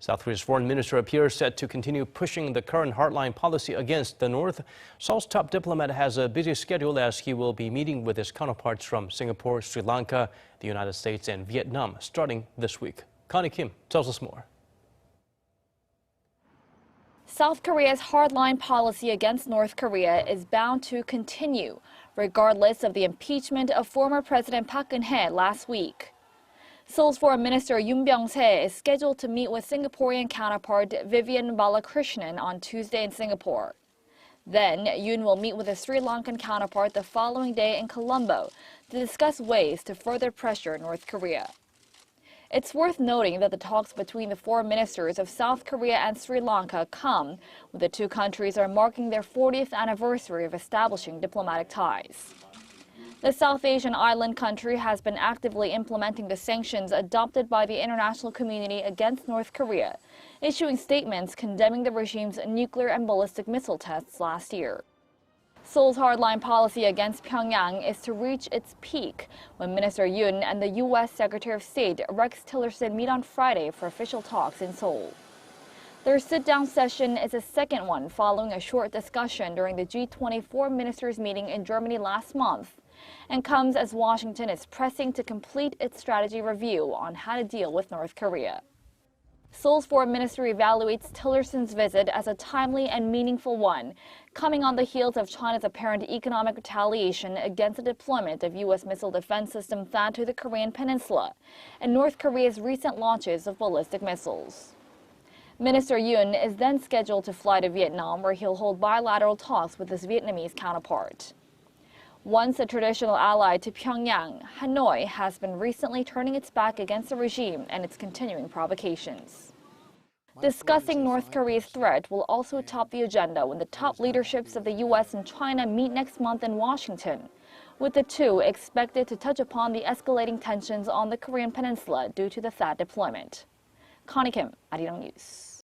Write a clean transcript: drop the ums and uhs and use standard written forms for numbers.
South Korea's foreign minister appears set to continue pushing the current hardline policy against the North. Seoul's top diplomat has a busy schedule as he will be meeting with his counterparts from Singapore, Sri Lanka, the United States, and Vietnam starting this week. Connie Kim tells us more. South Korea's hardline policy against North Korea is bound to continue, regardless of the impeachment of former President Park Geun-hye last week. Seoul's Foreign Minister Byung-se is scheduled to meet with Singaporean counterpart Vivian Balakrishnan on Tuesday in Singapore. Then, Yoon will meet with his Sri Lankan counterpart the following day in Colombo to discuss ways to further pressure North Korea. It's worth noting that the talks between the foreign ministers of South Korea and Sri Lanka come when the two countries are marking their 40th anniversary of establishing diplomatic ties. The South Asian island country has been actively implementing the sanctions adopted by the international community against North Korea, issuing statements condemning the regime's nuclear and ballistic missile tests last year. Seoul's hardline policy against Pyongyang is to reach its peak when Minister Yoon and the U.S. Secretary of State Rex Tillerson meet on Friday for official talks in Seoul. Their sit-down session is a second one following a short discussion during the G20 foreign ministers meeting in Germany last month, and comes as Washington is pressing to complete its strategy review on how to deal with North Korea. Seoul's foreign ministry evaluates Tillerson's visit as a timely and meaningful one, coming on the heels of China's apparent economic retaliation against the deployment of U.S. missile defense system THAAD to the Korean peninsula, and North Korea's recent launches of ballistic missiles. Minister Yoon is then scheduled to fly to Vietnam, where he'll hold bilateral talks with his Vietnamese counterpart. Once a traditional ally to Pyongyang, Hanoi has been recently turning its back against the regime and its continuing provocations. Discussing North Korea's threat will also top the agenda when the top leaderships of the U.S. and China meet next month in Washington, with the two expected to touch upon the escalating tensions on the Korean peninsula due to the THAAD deployment. Connie Kim, Arirang News.